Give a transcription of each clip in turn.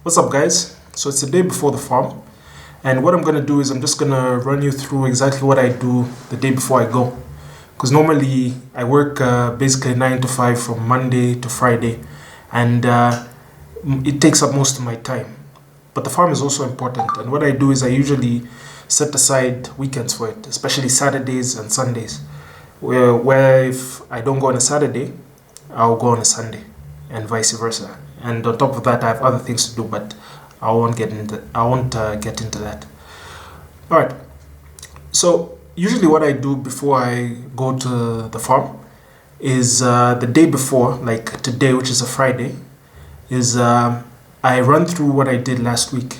What's up, guys? So it's the day before the farm, and what I'm gonna do is I'm just gonna run you through exactly what I do the day before I go. Because normally I work basically 9 to 5 from Monday to Friday, and it takes up most of my time. But the farm is also important, and what I do is I usually set aside weekends for it, especially Saturdays and Sundays. Where if I don't go on a Saturday, I'll go on a Sunday, and vice versa. And on top of that, I have other things to do, but I won't get into that. All right. So usually, what I do before I go to the farm is the day before, like today, which is a Friday, is I run through what I did last week.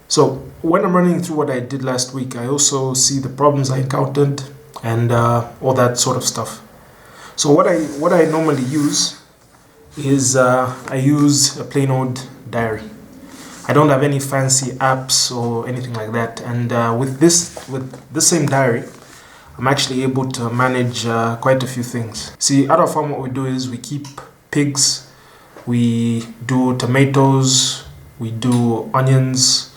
So when I'm running through what I did last week, I also see the problems I encountered and all that sort of stuff. So what I normally use is I use a plain old diary. I don't have any fancy apps or anything like that. And with this same diary, I'm actually able to manage quite a few things. See, at our farm, what we do is we keep pigs, we do tomatoes, we do onions,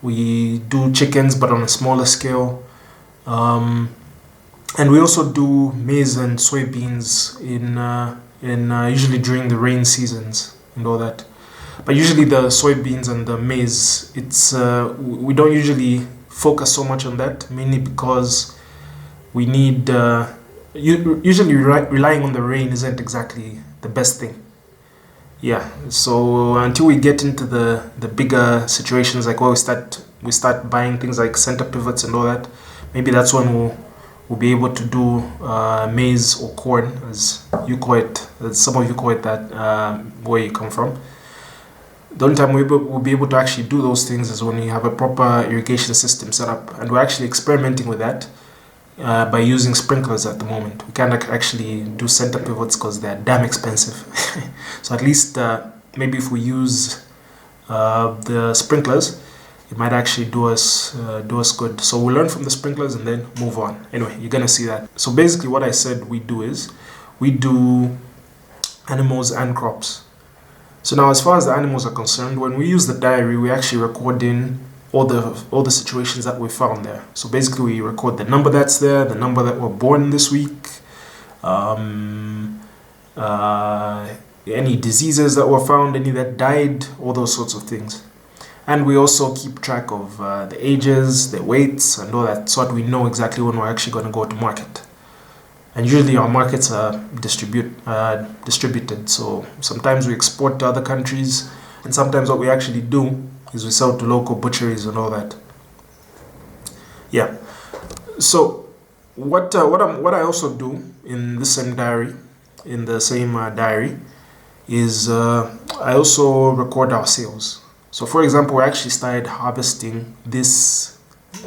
we do chickens, but on a smaller scale. And we also do maize and soybeans in usually during the rain seasons and all that. But usually the soybeans and the maize, it's we don't usually focus so much on that, mainly because we need usually relying on the rain isn't exactly the best thing. Yeah, so until we get into the bigger situations, like where we start buying things like center pivots and all that, maybe that's when we'll be able to do maize or corn, as you call it, as some of you call it that where you come from. The only time we'll be able to actually do those things is when we have a proper irrigation system set up, and we're actually experimenting with that by using sprinklers at the moment. We can't actually do center pivots because they're damn expensive. So at least maybe if we use the sprinklers, it might actually do us good. So we'll learn from the sprinklers and then move on. Anyway, you're gonna see that. So basically, what I said we do is we do animals and crops. So now, as far as the animals are concerned, when we use the diary, we actually record in all the situations that we found there. So basically, we record the number that's there, the number that were born this week, any diseases that were found, any that died, all those sorts of things. And we also keep track of the ages, the weights, and all that, so that we know exactly when we're actually going to go to market. And usually our markets are distributed. So sometimes we export to other countries, and sometimes what we actually do is we sell to local butcheries and all that. Yeah. So what I also do in the same diary, is I also record our sales. So for example, we actually started harvesting this,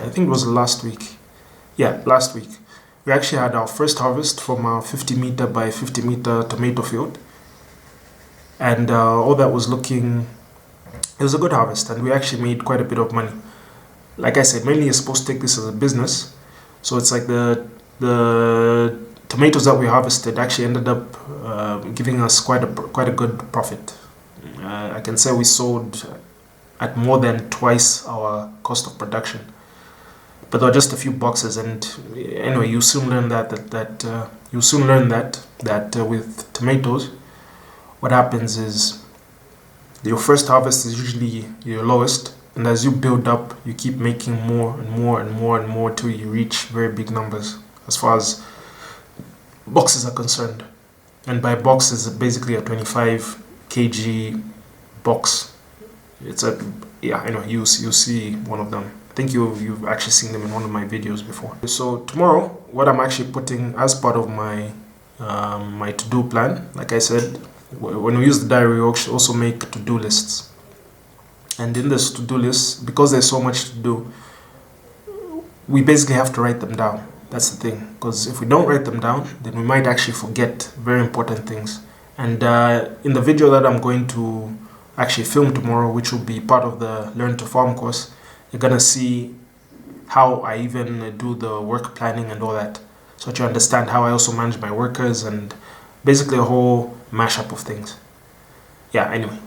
I think it was last week. Yeah, last week. We actually had our first harvest from our 50 meter by 50 meter tomato field. And all that was looking, it was a good harvest, and we actually made quite a bit of money. Like I said, mainly you're supposed to take this as a business. So it's like the tomatoes that we harvested actually ended up giving us quite a good profit. I can say we sold at more than twice our cost of production. But there were just a few boxes, and anyway, you soon learn that with tomatoes, what happens is your first harvest is usually your lowest, and as you build up, you keep making more and more and more and more till you reach very big numbers as far as boxes are concerned. And by box is basically a 25 kg box. It's anyway, you see one of them. I think you've actually seen them in one of my videos before. So tomorrow, what I'm actually putting as part of my my to-do plan, like I said, when we use the diary, we also make to-do lists. And in this to-do list, because there's so much to do, we basically have to write them down. That's the thing. Because if we don't write them down, then we might actually forget very important things. And in the video that I'm going to actually film tomorrow, which will be part of the Learn to Farm course, you're gonna see how I even do the work planning and all that, so that you understand how I also manage my workers and basically a whole mashup of things. Yeah, anyway.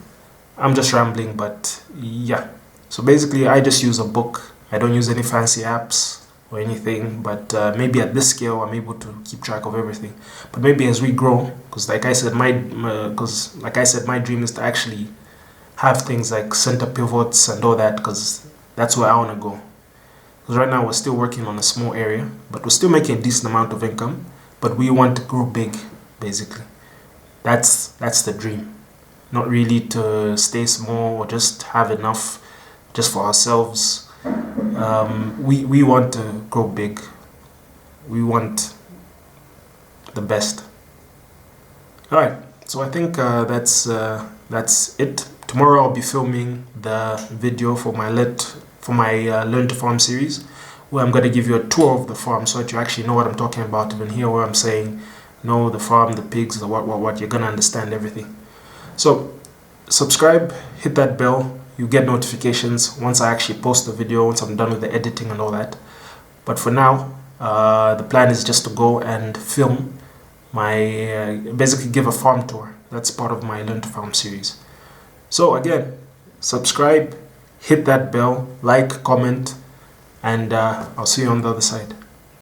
I'm just rambling, but yeah. So basically, I just use a book. I don't use any fancy apps or anything, but maybe at this scale, I'm able to keep track of everything. But maybe as we grow, because like I said, my dream is to actually have things like center pivots and all that, because that's where I want to go. Because right now we're still working on a small area, but we're still making a decent amount of income. But we want to grow big, basically. That's the dream. Not really to stay small or just have enough just for ourselves. We want to grow big. We want the best. All right. So I think that's it. Tomorrow I'll be filming the video for my Learn to Farm series, where I'm going to give you a tour of the farm so that you actually know what I'm talking about. Even here where I'm saying, know the farm, the pigs, the what, you're going to understand everything. So subscribe, hit that bell. You get notifications once I actually post the video, once I'm done with the editing and all that. But for now, the plan is just to go and film my, basically give a farm tour. That's part of my Learn to Farm series. So again, subscribe, hit that bell, like, comment, and I'll see you on the other side.